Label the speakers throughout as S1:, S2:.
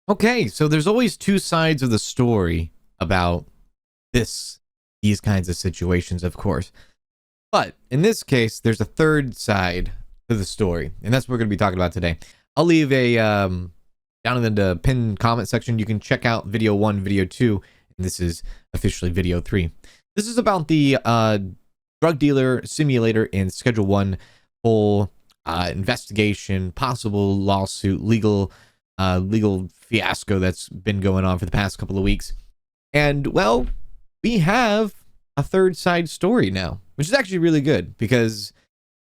S1: Okay, so there's always two sides of the story about these kinds of situations, of course. But in this case, there's a third side to the story, and that's what we're going to be talking about today. I'll leave a down in the pinned comment section. You can check out video 1, video 2, and this is officially video 3. This is about the drug dealer simulator in Schedule 1 whole investigation, possible lawsuit, legal fiasco that's been going on for the past couple of weeks. And well, we have a third side story now, which is actually really good because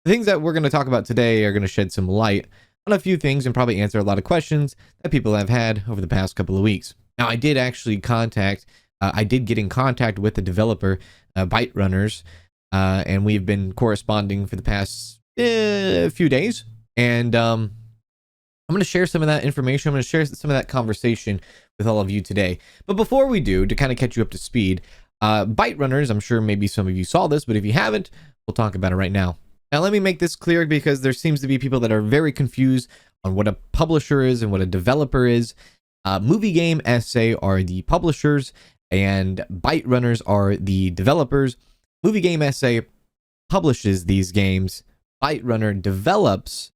S1: the things that we're going to talk about today are going to shed some light on a few things and probably answer a lot of questions that people have had over the past couple of weeks. Now, I did actually I did get in contact with the developer, Byte Runners, and we've been corresponding for the past few days. And I'm going to share some of that information. I'm going to share some of that conversation with all of you today. But before we do, to kind of catch you up to speed, Byte Runners, I'm sure maybe some of you saw this, but if you haven't, we'll talk about it right now. Now, let me make this clear because there seems to be people that are very confused on what a publisher is and what a developer is. Movie Game SA are the publishers and Byte Runners are the developers. Movie Game SA publishes these games. Byte Runner develops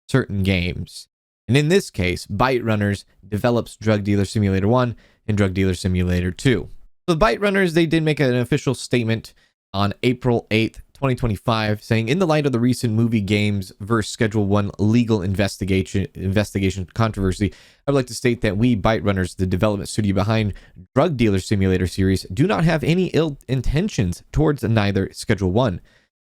S1: certain games. And in this case, Byte Runners develops Drug Dealer Simulator 1 and Drug Dealer Simulator 2. So the Byte Runners, they did make an official statement on April 8th, 2025, saying, in the light of the recent Movie Games vs. Schedule 1 legal investigation controversy, I would like to state that we, Byte Runners, the development studio behind Drug Dealer Simulator series, do not have any ill intentions towards neither Schedule 1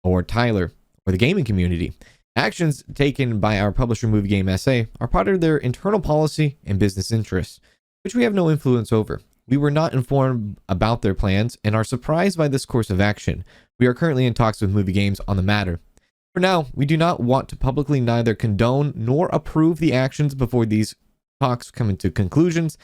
S1: or Tyler or the gaming community. Actions taken by our publisher Movie Game SA are part of their internal policy and business interests, which we have no influence over. We were not informed about their plans and are surprised by this course of action. We are currently in talks with Movie Games on the matter. For now, we do not want to publicly neither condone nor approve the actions before these talks come into conclusions.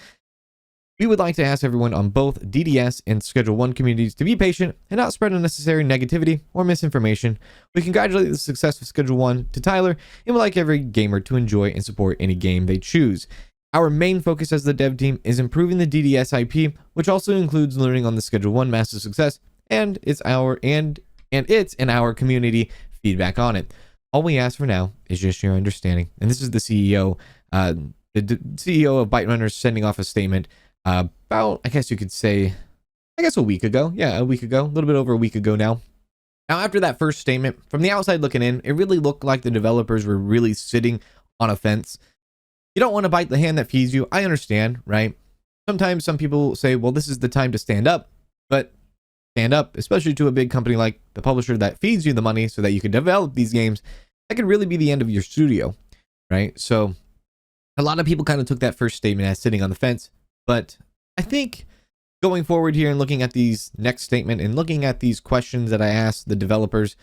S1: We would like to ask everyone on both DDS and Schedule 1 communities to be patient and not spread unnecessary negativity or misinformation. We congratulate the success of Schedule 1 to Tyler and would like every gamer to enjoy and support any game they choose. Our main focus as the dev team is improving the DDS IP, which also includes learning on the Schedule 1 massive success and its and our community feedback on it. All we ask for now is just your understanding. And this is the CEO, CEO of Byte Runners sending off a statement about, I guess you could say, a week ago. Yeah, a week ago, a little bit over a week ago now. Now, after that first statement, from the outside looking in, it really looked like the developers were really sitting on a fence. You don't want to bite the hand that feeds you. I understand, right? Sometimes some people say, well, this is the time to stand up, but stand up, especially to a big company like the publisher that feeds you the money so that you can develop these games, that could really be the end of your studio, right? So a lot of people kind of took that first statement as sitting on the fence, but I think going forward here and looking at these next statement and looking at these questions that I asked the developers,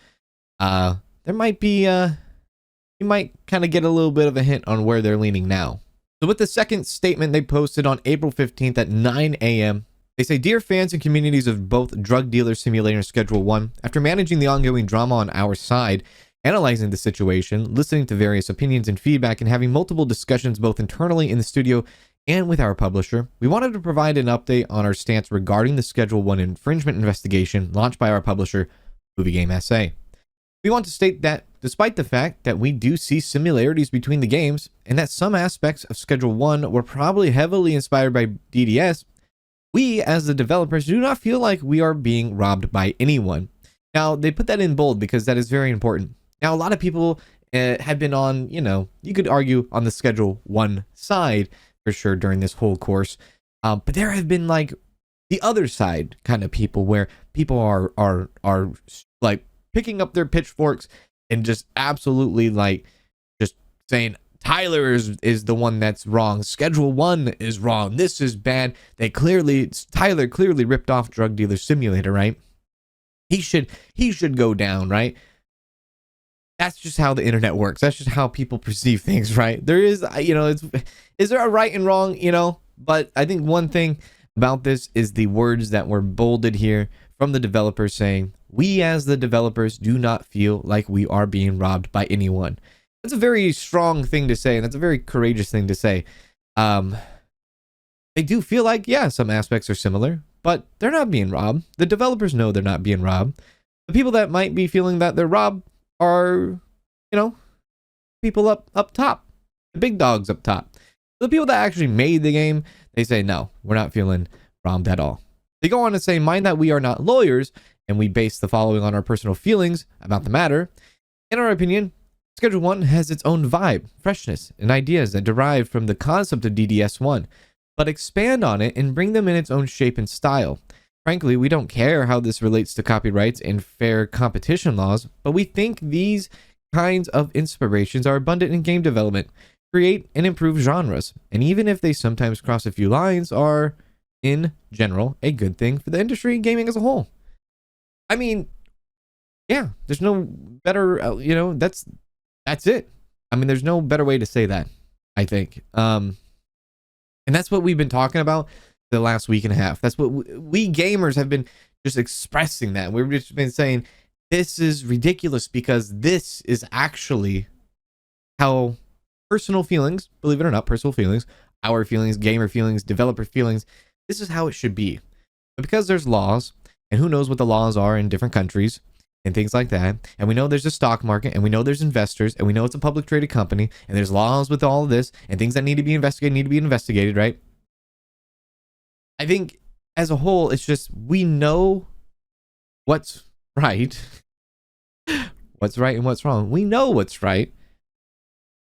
S1: there might be, you might kind of get a little bit of a hint on where they're leaning now. So with the second statement they posted on April 15th at 9 a.m., they say, dear fans and communities of both Drug Dealer Simulator and Schedule 1, after managing the ongoing drama on our side, analyzing the situation, listening to various opinions and feedback, and having multiple discussions both internally in the studio and with our publisher, we wanted to provide an update on our stance regarding the Schedule 1 infringement investigation launched by our publisher, Movie Game SA. We want to state that despite the fact that we do see similarities between the games and that some aspects of Schedule 1 were probably heavily inspired by DDS, we as the developers do not feel like we are being robbed by anyone. Now, they put that in bold because that is very important. Now, a lot of people have been on, you could argue on the Schedule 1 side for sure during this whole course, but there have been like the other side kind of people where people are like picking up their pitchforks and just absolutely like just saying Tyler is the one that's wrong. Schedule 1 is wrong. This is bad. Tyler clearly ripped off Drug Dealer Simulator, right? He should go down, right? That's just how the internet works. That's just how people perceive things, right? There is, is there a right and wrong, But I think one thing about this is the words that were bolded here from the developers saying, we as the developers do not feel like we are being robbed by anyone. That's a very strong thing to say, and that's a very courageous thing to say. they do feel like, yeah, some aspects are similar, but they're not being robbed. The developers know they're not being robbed. The people that might be feeling that they're robbed are, people up top, the big dogs up top. The people that actually made the game, they say, no, we're not feeling robbed at all. They go on to say, mind that we are not lawyers, and we base the following on our personal feelings about the matter. In our opinion, Schedule 1 has its own vibe, freshness, and ideas that derive from the concept of DDS1, but expand on it and bring them in its own shape and style. Frankly, we don't care how this relates to copyrights and fair competition laws, but we think these kinds of inspirations are abundant in game development, create and improve genres, and even if they sometimes cross a few lines, are, in general, a good thing for the industry and gaming as a whole. I mean, yeah, there's no better, that's it. I mean, there's no better way to say that, I think. And that's what we've been talking about the last week and a half. That's what we gamers have been just expressing that. We've just been saying, this is ridiculous because this is actually how personal feelings, believe it or not, personal feelings, our feelings, gamer feelings, developer feelings, this is how it should be. But because there's laws, and who knows what the laws are in different countries, and things like that, and we know there's a stock market, and we know there's investors, and we know it's a public traded company, and there's laws with all of this, and things that need to be investigated, right? I think as a whole, it's just, we know what's right, what's right and what's wrong. We know what's right,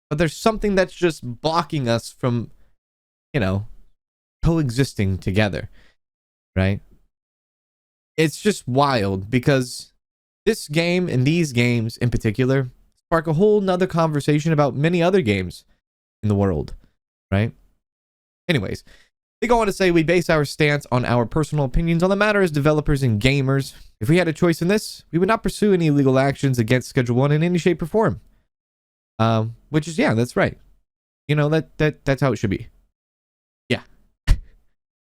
S1: but there's something that's just blocking us from, coexisting together, right? It's just wild because this game and these games in particular spark a whole nother conversation about many other games in the world, right? Anyways, they go on to say, we base our stance on our personal opinions on the matter as developers and gamers. If we had a choice in this, we would not pursue any legal actions against Schedule 1 in any shape or form. Which is, yeah, that's right. That's how it should be. Yeah.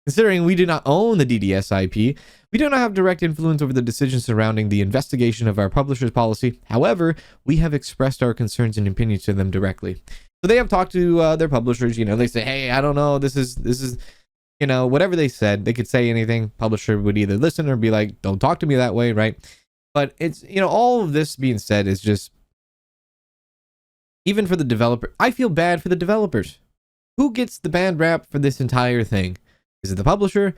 S1: Considering we do not own the DDS IP, we do not have direct influence over the decisions surrounding the investigation of our publisher's policy. However, we have expressed our concerns and opinions to them directly. So they have talked to their publishers. They say, hey, I don't know, this is whatever they said. They could say anything. Publisher would either listen or be like, don't talk to me that way, right? But it's, all of this being said is just, even for the developer, I feel bad for the developers. Who gets the bad rap for this entire thing? Is it the publisher?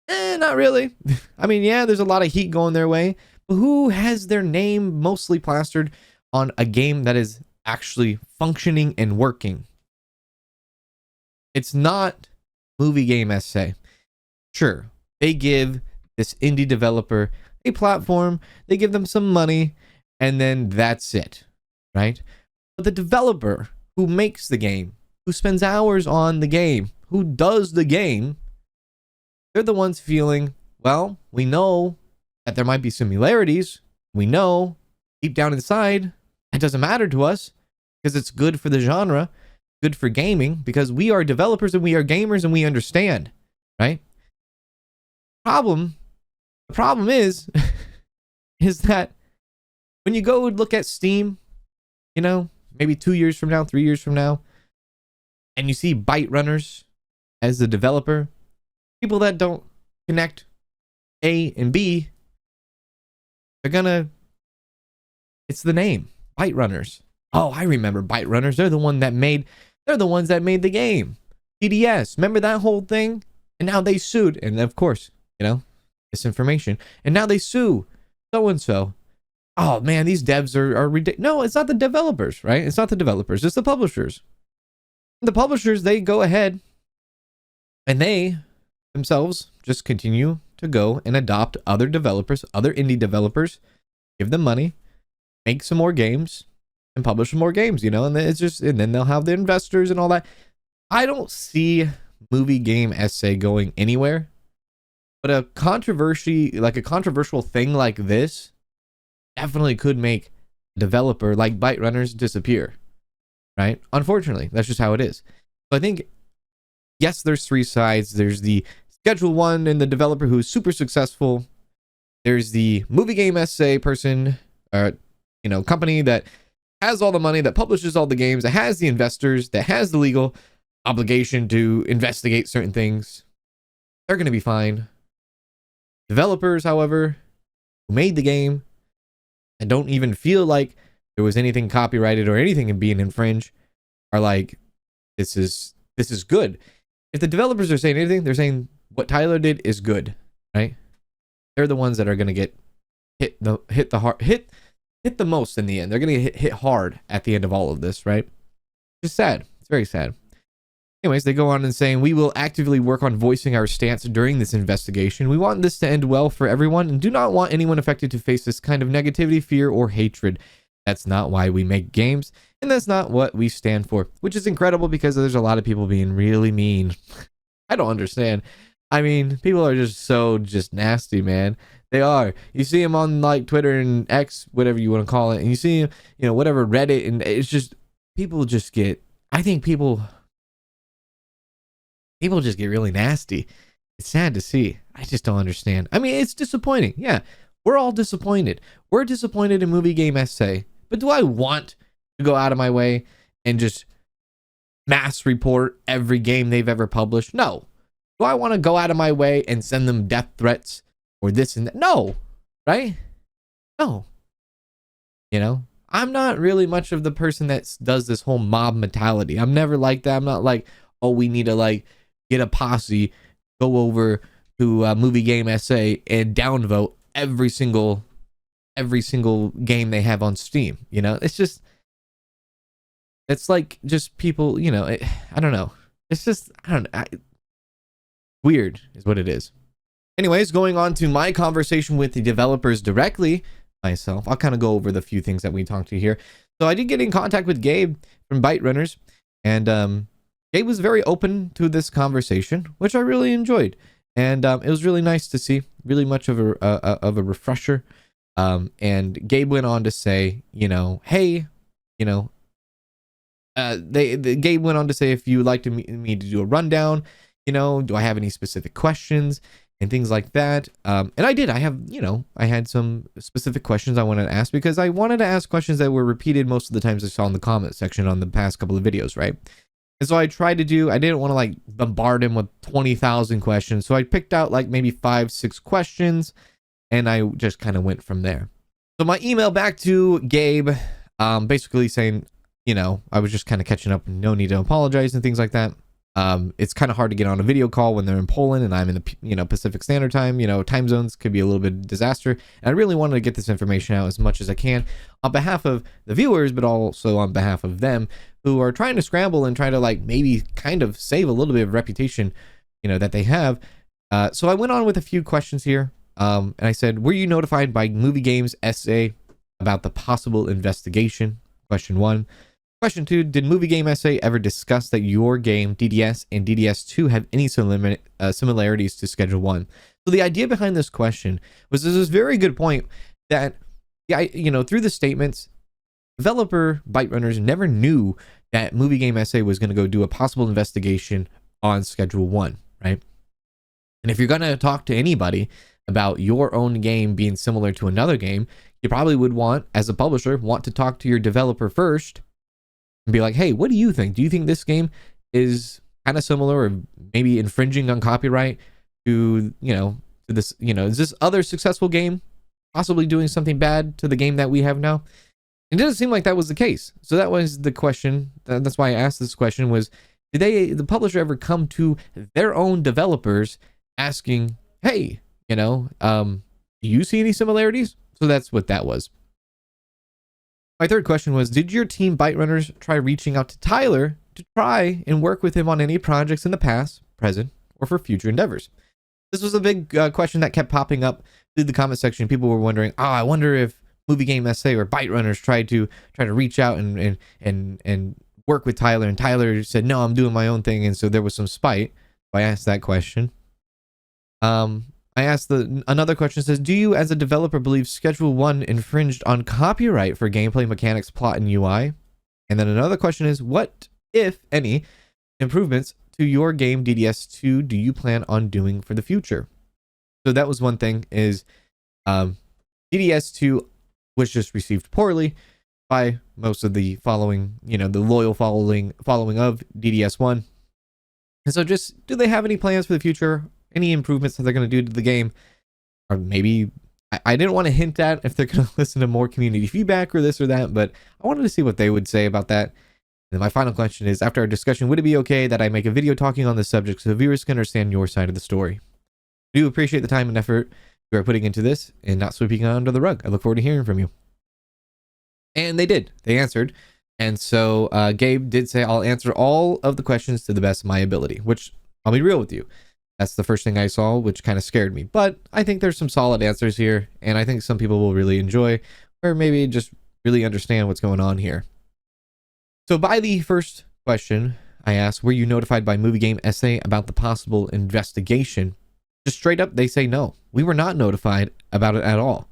S1: Not really. I mean, yeah, there's a lot of heat going their way, but who has their name mostly plastered on a game that is actually functioning and working? It's not Movie Game SA. Sure, they give this indie developer a platform, they give them some money, and then that's it, right? But the developer who makes the game, who spends hours on the game, who does the game, they're the ones feeling, well, we know that there might be similarities. We know deep down inside, it doesn't matter to us because it's good for the genre, good for gaming, because we are developers and we are gamers and we understand, right? The problem is, is that when you go look at Steam, maybe 2 years from now, 3 years from now, and you see Byte Runners as the developer, people that don't connect A and B, it's the name, Byte Runners. Oh, I remember Byte Runners. They're the ones that made the game. DDS. Remember that whole thing? And now they sued. And of course, misinformation. And now they sue so-and-so. Oh man, these devs are ridiculous. No, it's not the developers, right? It's not the developers. It's the publishers. The publishers, they go ahead and they themselves just continue to go and adopt other developers, other indie developers, give them money, make some more games, and publish some more games, and then they'll have the investors and all that. I don't see Movie Game SA going anywhere, but a controversial thing like this definitely could make a developer like Byte Runners disappear, right? Unfortunately, that's just how it is. So I think, yes, there's three sides. There's the Schedule 1 and the developer who's super successful. There's the Movie Game SA person, company that has all the money, that publishes all the games, that has the investors, that has the legal. obligation to investigate certain things. They're going to be fine. Developers, however, who made the game and don't even feel like there was anything copyrighted or anything being infringed, are like, this is good. If the developers are saying anything, they're saying what Tyler did is good, right? They're the ones that are going to get hit the most in the end. They're going to get hit hard at the end of all of this, right? It's sad. It's very sad. Anyways, they go on and saying, we will actively work on voicing our stance during this investigation. We want this to end well for everyone and do not want anyone affected to face this kind of negativity, fear, or hatred. That's not why we make games, and that's not what we stand for, which is incredible because there's a lot of people being really mean. I don't understand. I mean, people are just nasty, man. They are. You see them on like Twitter and X, whatever you want to call it, and you see, you know, whatever, Reddit, and it's just, people just get, I think people just get really nasty. It's sad to see. I just don't understand. I mean, it's disappointing. Yeah, we're all disappointed. We're disappointed in Movie Game SA. But do I want to go out of my way and just mass report every game they've ever published? No. Do I want to go out of my way and send them death threats or this and that? No. Right? No. You know, I'm not really much of the person that does this whole mob mentality. I'm never like that. I'm not like, oh, we need to like get a posse, go over to Movie Game SA and downvote every single game they have on Steam. You know, it's like just people, you know, I don't know. It's just, I don't know. Weird is what it is. Anyways, going on to my conversation with the developers directly myself, I'll kind of go over the few things that we talked to here. So I did get in contact with Gabe from Byte Runners, and Gabe was very open to this conversation, which I really enjoyed. And it was really nice to see, really much of a refresher. And Gabe went on to say, you know, hey, you know, Gabe went on to say, if you would like to me to do a rundown, you know, do I have any specific questions and things like that? And I did. I have, you know, I had some specific questions I wanted to ask because I wanted to ask questions that were repeated most of the times I saw in the comment section on the past couple of videos, right? And so I tried to do, I didn't want to like bombard him with 20,000 questions. So I picked out like maybe 5-6 questions and I just kind of went from there. So my email back to Gabe, basically saying, you know, I was just kind of catching up, no need to apologize and things like that. It's kind of hard to get on a video call when they're in Poland and I'm in the, you know, Pacific Standard Time. You know, time zones could be a little bit of a disaster. And I really wanted to get this information out as much as I can on behalf of the viewers, but also on behalf of them who are trying to scramble and try to like maybe kind of save a little bit of reputation, you know, that they have. So I went on with a few questions here. And I said, were you notified by Movie Games SA about the possible investigation? Question 1. Question 2, did Movie Game SA ever discuss that your game, DDS and DDS2, have any similarities to Schedule 1? So the idea behind this question was there's this very good point that, yeah, you know, through the statements, developer Byte Runners never knew that Movie Game SA was going to go do a possible investigation on Schedule 1, right? And if you're going to talk to anybody about your own game being similar to another game, you probably would want, as a publisher, want to talk to your developer first and be like, hey, what do you think? Do you think this game is kind of similar or maybe infringing on copyright to, you know, to this, you know, is this other successful game possibly doing something bad to the game that we have now? It doesn't seem like that was the case. So that was the question. That's why I asked this question was, did the publisher ever come to their own developers asking, hey, you know, do you see any similarities? So that's what that was. My third question was, did your team Byte Runners try reaching out to Tyler to try and work with him on any projects in the past, present, or for future endeavors? This was a big question that kept popping up through the comment section. People were wondering, oh, I wonder if Movie Game SA or Byte Runners tried to reach out and work with Tyler, and Tyler said, no, I'm doing my own thing, and so there was some spite. So I asked that question. I asked another question says, do you as a developer believe Schedule 1 infringed on copyright for gameplay mechanics, plot, and UI? And then another question is, what, if any, improvements to your game DDS2 do you plan on doing for the future? So that was one thing is DDS2 was just received poorly by most of the following, you know, the loyal following of DDS1. And so just, do they have any plans for the future? Any improvements that they're going to do to the game? Or maybe, I didn't want to hint at if they're going to listen to more community feedback or this or that, but I wanted to see what they would say about that. And my final question is, after our discussion, would it be okay that I make a video talking on this subject so viewers can understand your side of the story? I do appreciate the time and effort you are putting into this and not sweeping it under the rug. I look forward to hearing from you. And they did. They answered. And so Gabe did say, I'll answer all of the questions to the best of my ability, which I'll be real with you. That's the first thing I saw, which kind of scared me. But I think there's some solid answers here, and I think some people will really enjoy, or maybe just really understand what's going on here. So by the first question, I asked, were you notified by Movie Game SA about the possible investigation? Just straight up, they say no. We were not notified about it at all.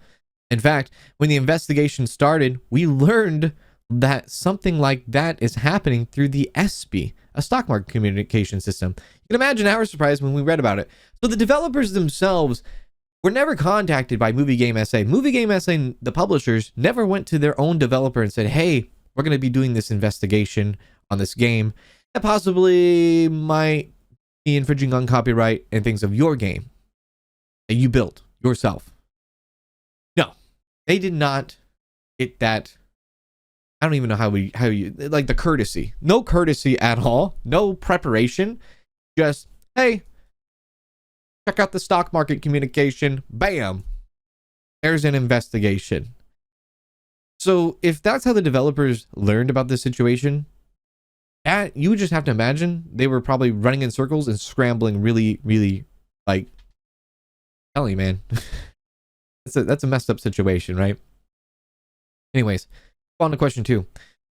S1: In fact, when the investigation started, we learned that something like that is happening through the SB, a stock market communication system. You can imagine our surprise when we read about it. So the developers themselves were never contacted by Movie Game SA. Movie Game SA, the publishers, never went to their own developer and said, hey, we're going to be doing this investigation on this game that possibly might be infringing on copyright and things of your game that you built yourself. No, they did not get that. I don't even know how you like the courtesy. No courtesy at all. No preparation. Just, hey, check out the stock market communication. Bam. There's an investigation. So if that's how the developers learned about this situation, you would just have to imagine they were probably running in circles and scrambling really, really, like, tell you, man. That's a messed up situation, right? Anyways, on to question 2.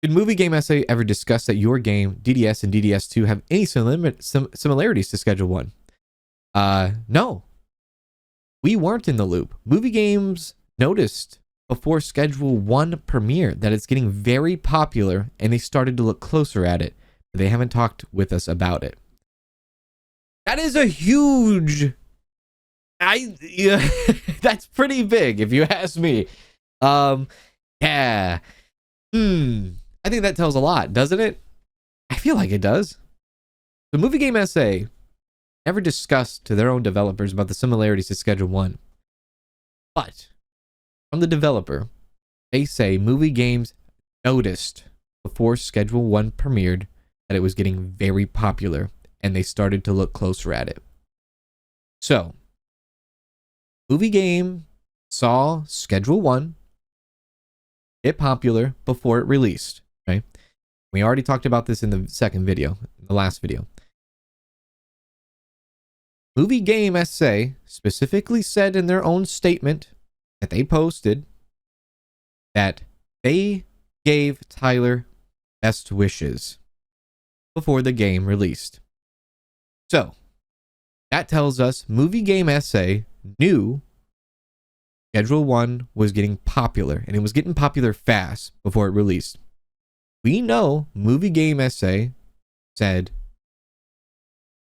S1: Did Movie Game SA ever discuss that your game, DDS and DDS2, have any similarities to Schedule 1? No. We weren't in the loop. Movie Games noticed before Schedule 1 premiere that it's getting very popular, and they started to look closer at it. But they haven't talked with us about it. That is a huge... that's pretty big, if you ask me. Yeah. I think that tells a lot, doesn't it? I feel like it does. The Movie Game SA never discussed to their own developers about the similarities to Schedule 1. But from the developer, they say Movie Games noticed before Schedule 1 premiered that it was getting very popular, and they started to look closer at it. So, Movie Game saw Schedule 1 get popular before it released, right? We already talked about this in the second video, the last video. Movie Game SA specifically said in their own statement that they posted that they gave Tyler best wishes before the game released. So, that tells us Movie Game SA knew Schedule 1 was getting popular, and it was getting popular fast before it released. We know Movie Game SA said,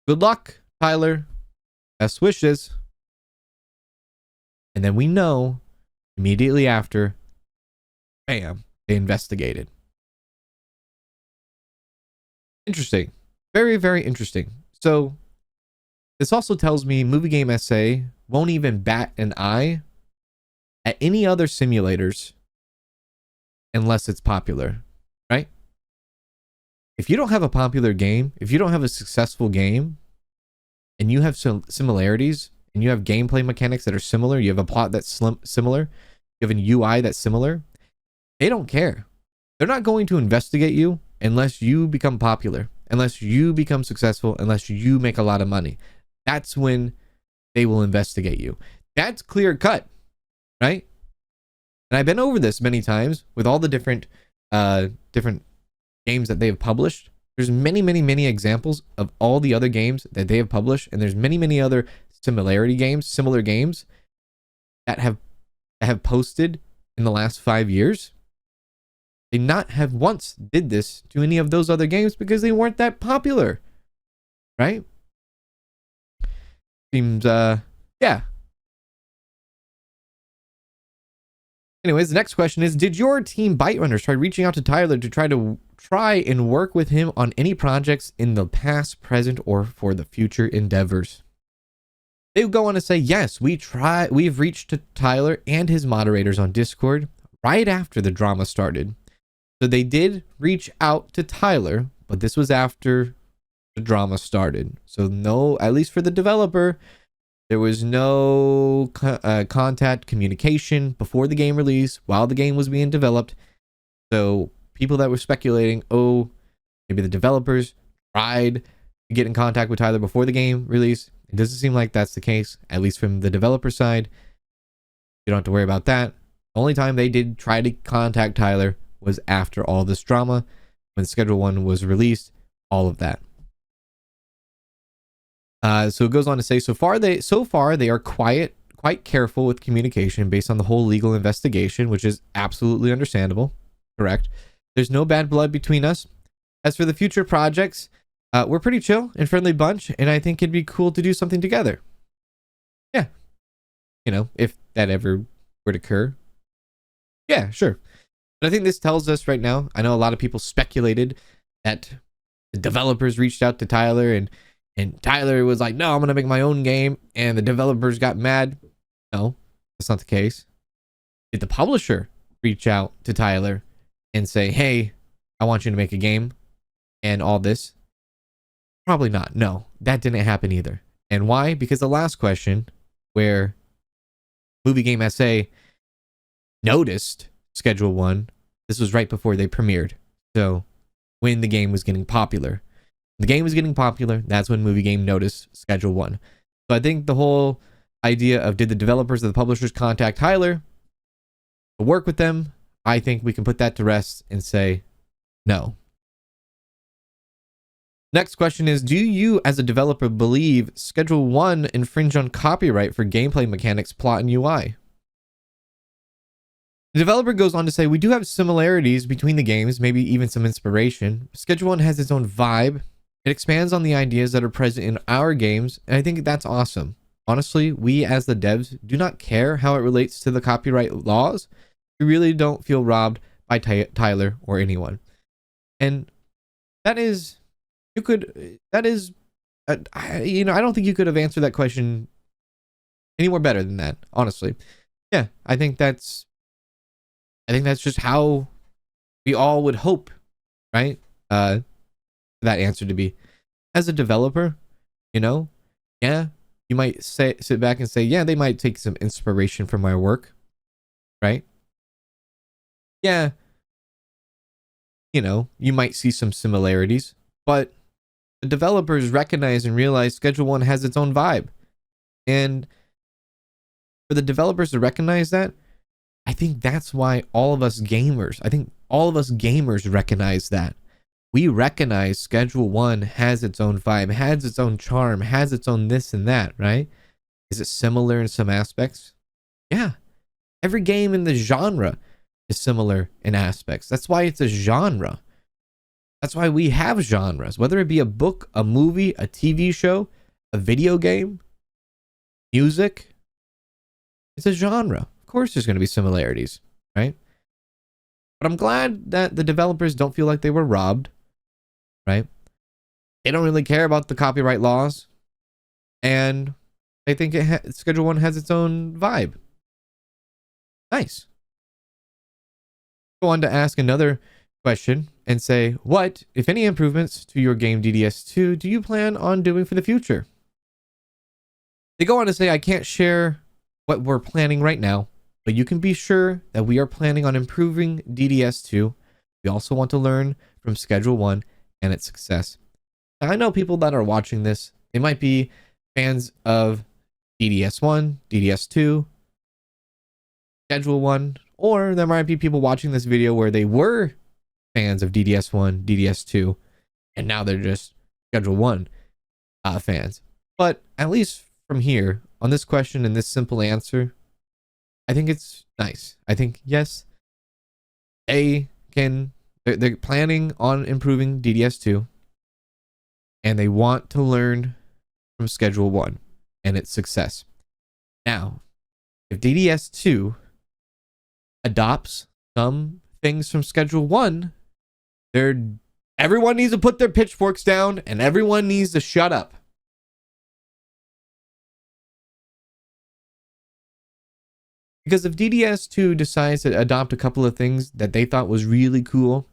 S1: good luck, Tyler. Best wishes. And then we know immediately after, bam, they investigated. Interesting. Very, very interesting. So, this also tells me Movie Game SA won't even bat an eye at any other simulators unless it's popular, right? If you don't have a popular game, if you don't have a successful game, and you have some similarities, and you have gameplay mechanics that are similar, you have a plot that's similar, you have an UI that's similar, they don't care. They're not going to investigate you unless you become popular, unless you become successful, unless you make a lot of money. That's when they will investigate you. That's clear cut, right? And I've been over this many times with all the different games that they have published. There's many examples of all the other games that they have published, and there's many other similar games that have posted in the last 5 years. They not have once did this to any of those other games because they weren't that popular, right? Seems yeah. Anyways, the next question is, did your team Bite Runners try reaching out to Tyler to try to try and work with him on any projects in the past, present, or for the future endeavors. They go on to say, yes, we've reached to Tyler and his moderators on Discord right after the drama started. So they did reach out to Tyler, but this was after the drama started. So no, at least for the developer, there was no contact communication before the game release while the game was being developed. So people that were speculating, oh, maybe the developers tried to get in contact with Tyler before the game release. It doesn't seem like that's the case, at least from the developer side. You don't have to worry about that. The only time they did try to contact Tyler was after all this drama, when Schedule 1 was released, all of that. So it goes on to say, so far they are quite careful with communication based on the whole legal investigation, which is absolutely understandable. Correct. There's no bad blood between us. As for the future projects, we're pretty chill and friendly bunch, and I think it'd be cool to do something together. Yeah. You know, if that ever would occur. Yeah, sure. But I think this tells us right now, I know a lot of people speculated that the developers reached out to Tyler and Tyler was like, no, I'm going to make my own game. And the developers got mad. No, that's not the case. Did the publisher reach out to Tyler and say, hey, I want you to make a game and all this? Probably not. No, that didn't happen either. And why? Because the last question, where Movie Game SA noticed Schedule 1, this was right before they premiered. So when the game was getting popular. The game was getting popular, that's when Movie Game noticed Schedule 1. So I think the whole idea of did the developers or the publishers contact Tyler to work with them, I think we can put that to rest and say no. Next question is, do you as a developer believe Schedule 1 infringe on copyright for gameplay mechanics, plot, and UI? The developer goes on to say, we do have similarities between the games, maybe even some inspiration. Schedule 1 has its own vibe. It expands on the ideas that are present in our games, and I think that's awesome. Honestly, we as the devs do not care how it relates to the copyright laws. We really don't feel robbed by Tyler or anyone. And that is, I don't think you could have answered that question any more better than that, honestly. Yeah, I think that's just how we all would hope, right? That answer to be. As a developer, yeah, you might sit back and say, yeah, they might take some inspiration from my work, right? Yeah, you might see some similarities, but the developers recognize and realize Schedule 1 has its own vibe. And for the developers to recognize that, I think that's why all of us gamers recognize that. We recognize Schedule 1 has its own vibe, has its own charm, has its own this and that, right? Is it similar in some aspects? Yeah. Every game in the genre is similar in aspects. That's why it's a genre. That's why we have genres, whether it be a book, a movie, a TV show, a video game, music. It's a genre. Of course there's going to be similarities, right? But I'm glad that the developers don't feel like they were robbed, right? They don't really care about the copyright laws, and they think Schedule 1 has its own vibe. Nice. Go on to ask another question and say, what, if any, improvements to your game DDS2 do you plan on doing for the future? They go on to say, I can't share what we're planning right now, but you can be sure that we are planning on improving DDS2. We also want to learn from Schedule 1 and its success. Now, I know people that are watching this, they might be fans of DDS1, DDS2, Schedule 1, or there might be people watching this video where they were fans of DDS1, DDS2, and now they're just Schedule 1 fans. But at least from here, on this question and this simple answer, I think it's nice. I think, yes, they're planning on improving DDS2, and they want to learn from Schedule 1 and its success. Now, if DDS2 adopts some things from Schedule 1, Everyone needs to put their pitchforks down and everyone needs to shut up. Because if DDS2 decides to adopt a couple of things that they thought was really cool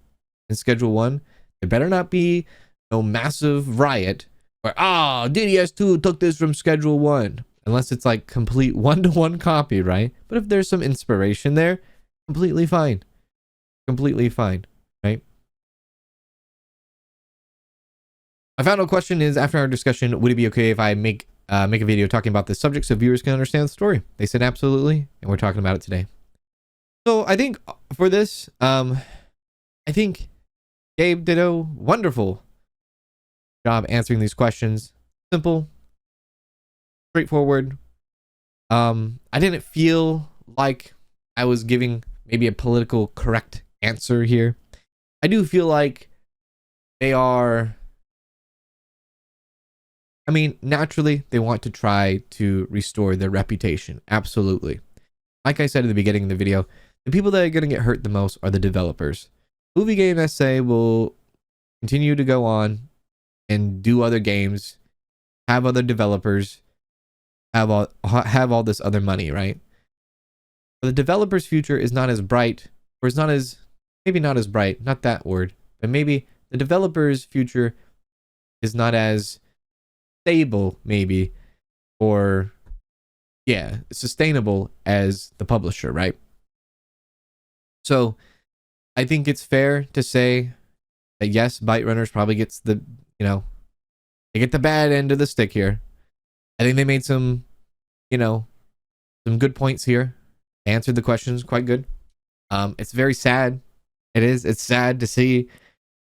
S1: in Schedule 1, there better not be no massive riot where, DDS2 took this from Schedule 1. Unless it's like complete one-to-one copy, right? But if there's some inspiration there, completely fine. Completely fine, right? My final question is, after our discussion, would it be okay if I make a video talking about this subject so viewers can understand the story? They said absolutely, and we're talking about it today. So I think for this, I think Gabe did a wonderful job answering these questions. Simple, straightforward. I didn't feel like I was giving maybe a political correct answer here. I do feel like they are, I mean, naturally, they want to try to restore their reputation. Absolutely. Like I said in the beginning of the video, the people that are going to get hurt the most are the developers. Movie Game SA will continue to go on and do other games, have other developers, have all this other money, right? But the developer's future is not as bright, or is not as, maybe not as bright, not that word, but maybe the developer's future is not as stable, maybe, or yeah, sustainable as the publisher, right? So I think it's fair to say that yes, Byte Runners probably gets the, they get the bad end of the stick here. I think they made some good points here. Answered the questions quite good. It's very sad. It's sad to see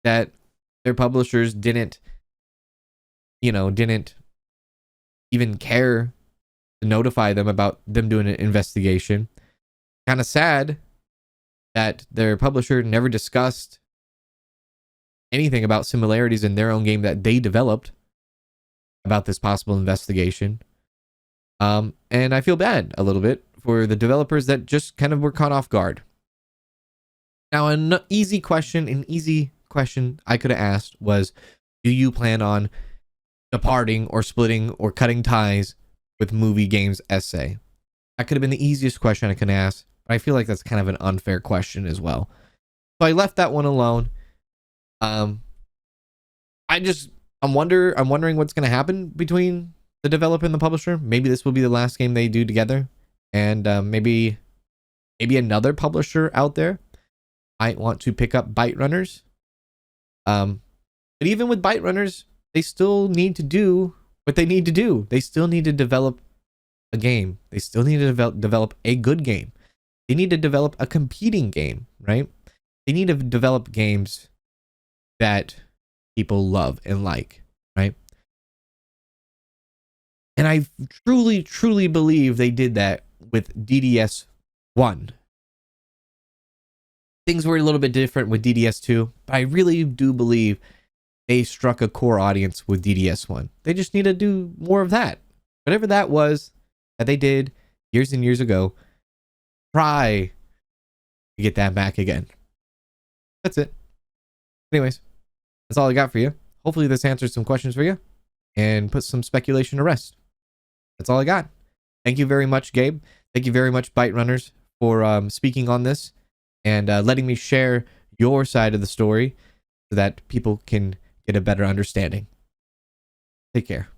S1: that their publishers didn't even care to notify them about them doing an investigation. Kind of sad that their publisher never discussed anything about similarities in their own game that they developed about this possible investigation. And I feel bad a little bit for the developers that just kind of were caught off guard. Now, an easy question I could have asked was, do you plan on departing or splitting or cutting ties with Movie Games SA? That could have been the easiest question I could ask, but I feel like that's kind of an unfair question as well. So I left that one alone. I'm wondering what's going to happen between the developer and the publisher. Maybe this will be the last game they do together, and maybe another publisher out there might want to pick up Byte Runners. But even with Byte Runners, they still need to do what they need to do. They still need to develop a game. They still need to develop a good game. They need to develop a competing game, right? They need to develop games that people love and like, right? And I truly, truly believe they did that with DDS 1. Things were a little bit different with DDS 2, but I really do believe they struck a core audience with DDS 1. They just need to do more of that. Whatever that was that they did years and years ago, try to get that back again. That's it. Anyways, that's all I got for you. Hopefully this answers some questions for you and put some speculation to rest. That's all I got. Thank you very much, Gabe. Thank you very much, Byte Runners, for speaking on this and letting me share your side of the story so that people can get a better understanding. Take care.